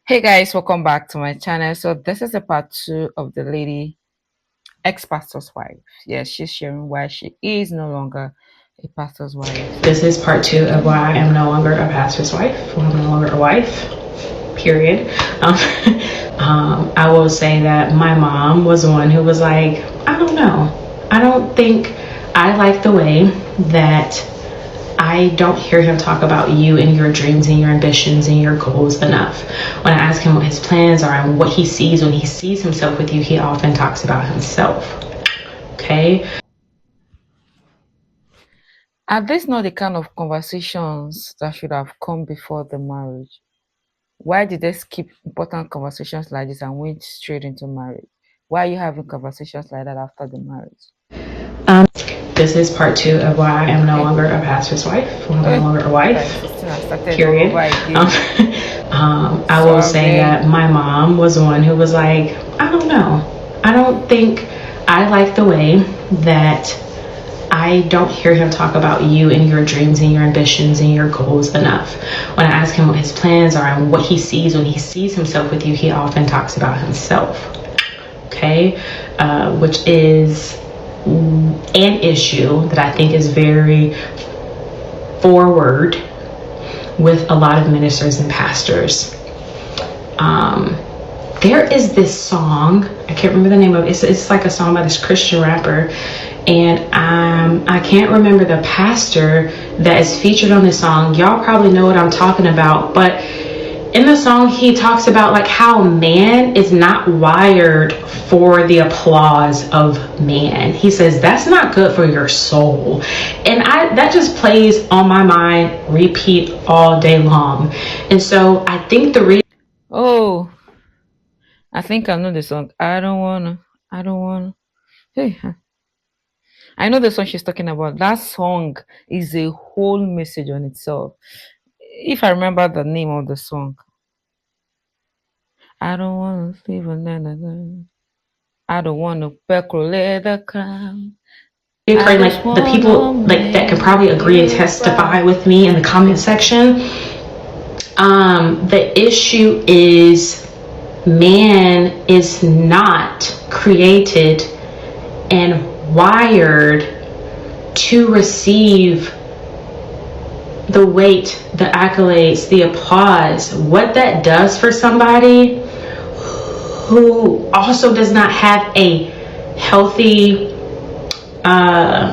Hey guys, welcome back to my channel. So this is a part two of the lady ex-pastor's wife. Yes, she's sharing why she is no longer a pastor's wife. So This is part two of why I am no longer a pastor's wife. Why I'm no longer a wife. Period. I will say that my mom was the one who was like, I don't know. I don't think I like the way that I don't hear him talk about you and your dreams and your ambitions and your goals enough. When I ask him what his plans are and what he sees when he sees himself with you, he often talks about himself. Okay? are these not the kind of conversations that should have come before the marriage? Why did they skip important conversations like this and went straight into marriage? Why are you having conversations like that after the marriage? Um, this is part two of why I am no Okay. longer a pastor's wife. Why I'm no longer a Guys, wife. this thing has started all Period. over again. I So will I say that beg. my mom was the one who was like, I don't know. I don't think I like the way that I don't hear him talk about you and your dreams and your ambitions and your goals enough. When I ask him what his plans are and what he sees when he sees himself with you, he often talks about himself. Okay? Which is an issue that I think is very forward with a lot of ministers and pastors. There is this song, I can't remember the name of it. It's like a song by this Christian rapper, and I can't remember the pastor that is featured on this song. Y'all probably know what I'm talking about, but in the song he talks about like how man is not wired for the applause of man. He says that's not good for your soul, and that just plays on my mind repeat all day long. And so I think the reason Oh, I think I know the song. I don't wanna. Hey, I know the song she's talking about. That song is a whole message on itself. If I remember the name of the song, I don't wanna live another. I don't wanna percolate the crown. I occurring, just like the wanna people like that can make probably agree and it testify right. with me in the comment section. The issue is man is not created and wired to receive the weight, the accolades, the applause. What that does for somebody who also does not have a healthy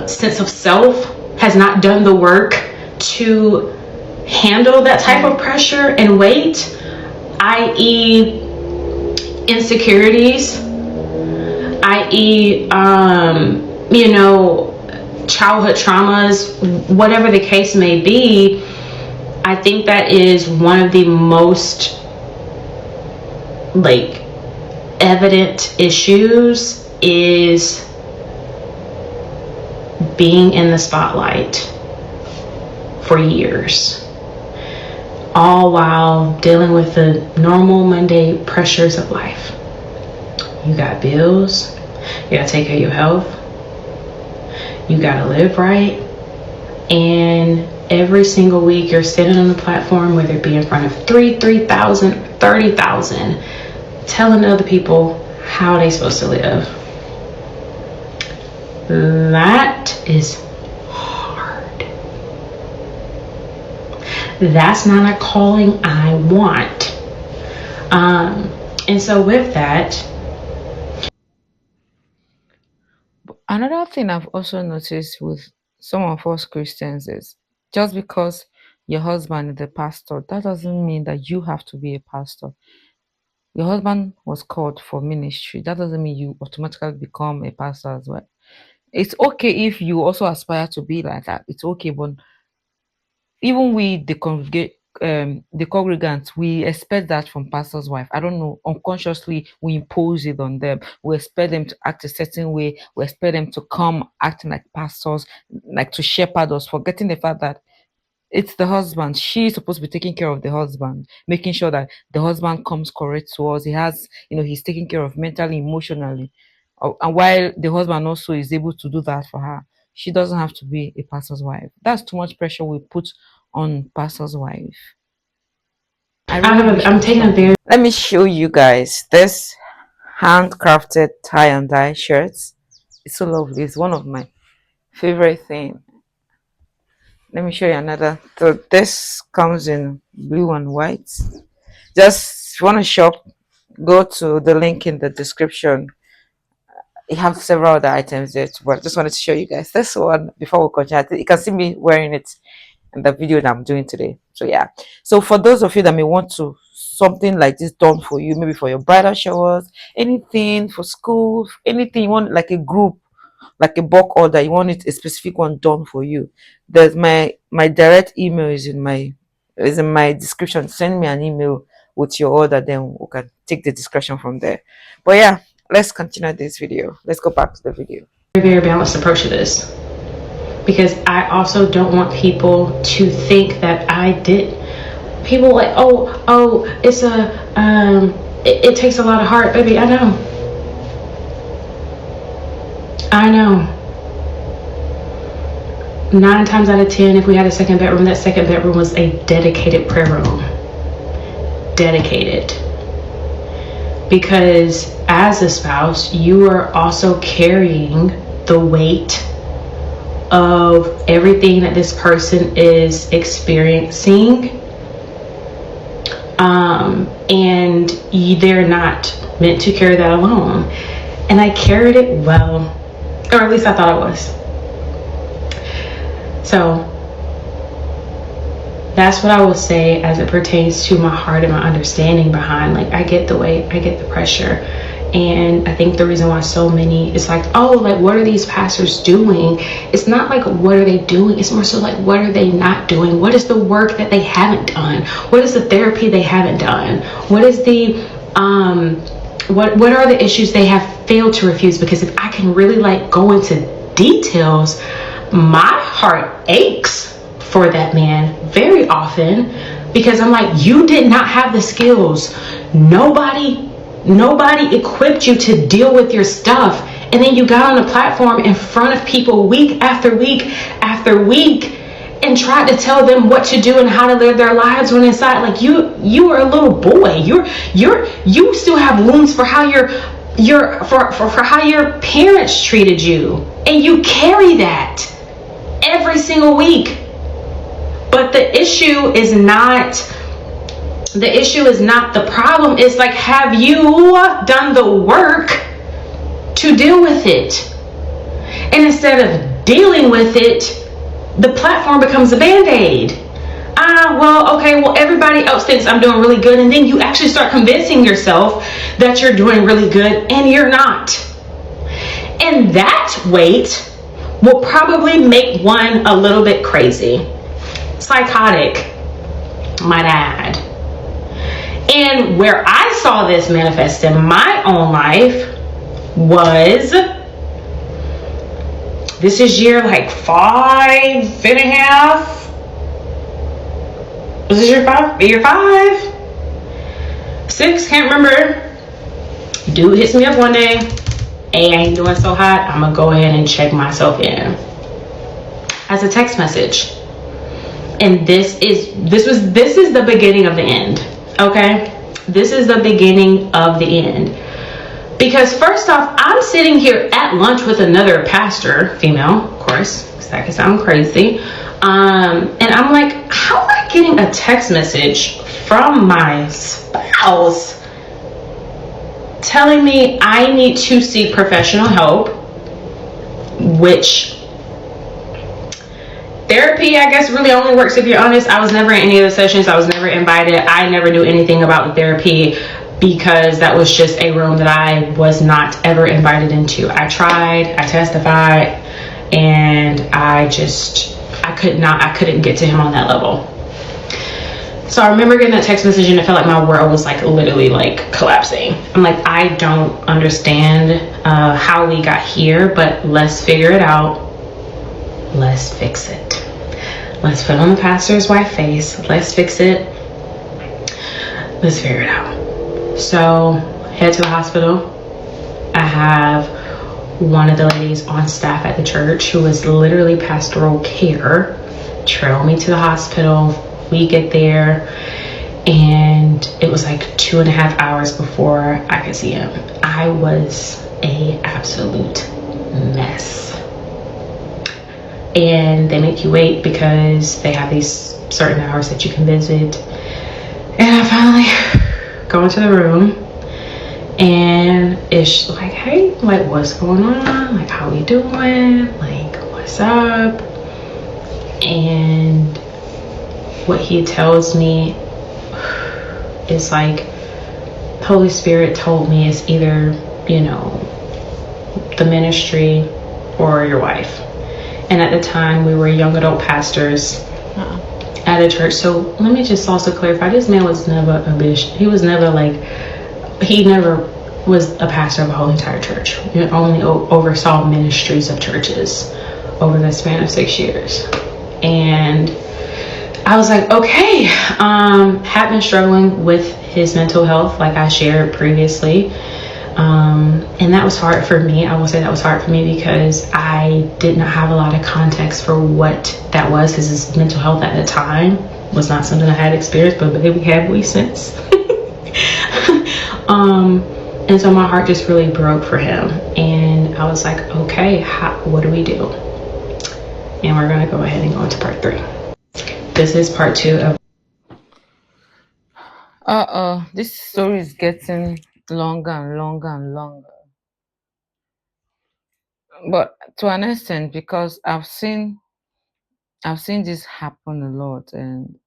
sense of self, has not done the work to handle that type of pressure and weight, i.e., insecurities, i.e., childhood traumas, whatever the case may be. I think that is one of the most like evident issues is being in the spotlight for years, all while dealing with the normal Monday pressures of life. You got bills, you gotta take care of your health, you gotta live right, and every single week you're sitting on the platform, whether it be in front of 3,000, 30,000, telling other people how they supposed to live. That is hard. That's not a calling I want. And so with that, Another thing I've also noticed with some of us Christians is just because your husband is a pastor, that doesn't mean that you have to be a pastor. Your husband was called for ministry. That doesn't mean you automatically become a pastor as well. It's okay if you also aspire to be like that. It's okay, but even we, the congregants, we expect that from pastor's wife. I don't know, unconsciously we impose it on them. We expect them to act a certain way. We expect them to come acting like pastors, like to shepherd us, forgetting the fact that it's the husband. She's supposed to be taking care of the husband, making sure that the husband comes correct to us. He has, he's taking care of mentally, emotionally. And while the husband also is able to do that for her, she doesn't have to be a pastor's wife. That's too much pressure we put on pastor's wife. I really wish I'm this taking a company. very Let me show you guys this handcrafted tie and dye shirts. It's so lovely. It's one of my favorite thing. Let me show you another. So this comes in blue and white. Just if you want to shop, go to the link in the description. You have several other items there, but I just wanted to show you guys this one before we continue. You can see me wearing it in the video that I'm doing today. So yeah. So for those of you that may want to something like this done for you, maybe for your bridal showers, anything for school, anything you want, like a group, like a bulk order, you want it a specific one done for you. There's my direct email is in my description. Send me an email with your order, then we can take the discussion from there. But yeah, let's continue this video. Let's go back to the video. very balanced approach to this, because I also don't want people to think that I did. People like, oh, it's it takes a lot of heart, baby. I know. 9 times out of 10, if we had a second bedroom, that second bedroom was a dedicated prayer room. Dedicated. Because as a spouse, you are also carrying the weight of everything that this person is experiencing. And they're not meant to carry that alone. And I carried it well, or at least I thought I was. So that's what I will say as it pertains to my heart and my understanding behind, like, I get the weight, I get the pressure. And I think the reason why so many, it's like, oh, like, what are these pastors doing? It's not like, what are they doing? It's more so like, what are they not doing? What is the work that they haven't done? What is the therapy they haven't done? What is the, what are the issues they have failed to refuse? Because if I can really like go into details, my heart aches for that man very often, because I'm like, you did not have the skills. Nobody equipped you to deal with your stuff. And then you got on a platform in front of people week after week after week and tried to tell them what to do and how to live their lives, when inside, like, you are a little boy. You still have wounds for how for how your parents treated you, and you carry that every single week. But the issue is not the problem. It's like, have you done the work to deal with it? And instead of dealing with it, the platform becomes a band-aid. Well, everybody else thinks I'm doing really good, and then you actually start convincing yourself that you're doing really good, and you're not. And that weight will probably make one a little bit crazy, psychotic, might add. And where I saw this manifest in my own life was, this is year like 5.5. Was this year 5? Year 5? 6, can't remember. Dude hits me up one day. Hey, I ain't doing so hot. I'm gonna go ahead and check myself in. As a text message. And this is the beginning of the end. Okay? This is the beginning of the end. Because first off, I'm sitting here at lunch with another pastor, female, of course, because that could sound crazy. And I'm like, how am I getting a text message from my spouse telling me I need to seek professional help, which therapy, I guess, really only works if you're honest. I was never in any of the sessions. I was never invited. I never knew anything about the therapy, because that was just a room that I was not ever invited into. I tried, I testified, and I couldn't get to him on that level. So I remember getting that text message, and it felt like my world was like literally like collapsing. I'm like, I don't understand how we got here, but let's figure it out. Let's fix it. Let's put on the pastor's white face. Let's fix it. Let's figure it out. So head to the hospital. I have one of the ladies on staff at the church, who is literally pastoral care, trail me to the hospital. We get there, and it was like 2.5 hours before I could see him. I was a absolute mess. And they make you wait because they have these certain hours that you can visit. And I finally go into the room, and it's like, hey, like, what's going on? Like, how we doing? Like, what's up? And what he tells me is like, Holy Spirit told me it's either, the ministry or your wife. And at the time, we were young adult pastors at a church. So let me just also clarify, this man was never a bishop. He was never he never was a pastor of a whole entire church. He only oversaw ministries of churches over the span of 6 years. And I was like, okay, had been struggling with his mental health, like I shared previously. And that was hard for me. I will say that was hard for me because I did not have a lot of context for what that was, because his mental health at the time was not something I had experienced, but baby, have we since. And so my heart just really broke for him. And I was like, okay, what do we do? And we're going to go ahead and go into part 3. This is part 2 of. This story is getting longer and longer and longer. But to an extent, because I've seen this happen a lot, and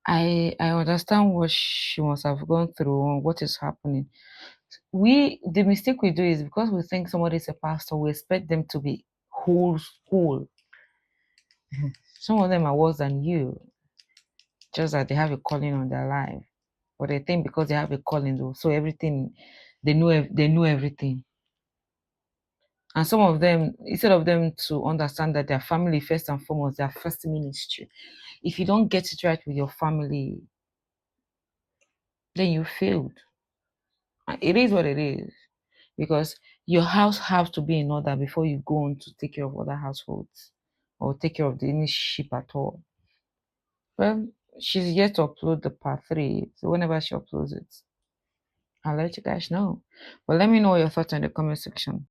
I understand what she must have gone through and what is happening. The mistake we do is because we think somebody is a pastor, we expect them to be whole school. Some of them are worse than you, just that they have a calling on their life. But they think because they have a calling, though, so everything they know everything. And some of them, instead of them to understand that their family first and foremost, their first ministry. If you don't get it right with your family, then you failed. And it is what it is. Because your house has to be in order before you go on to take care of other households or take care of any sheep at all. Well, she's yet to upload the part 3. So whenever she uploads it, I'll let you guys know. But let me know your thoughts in the comment section.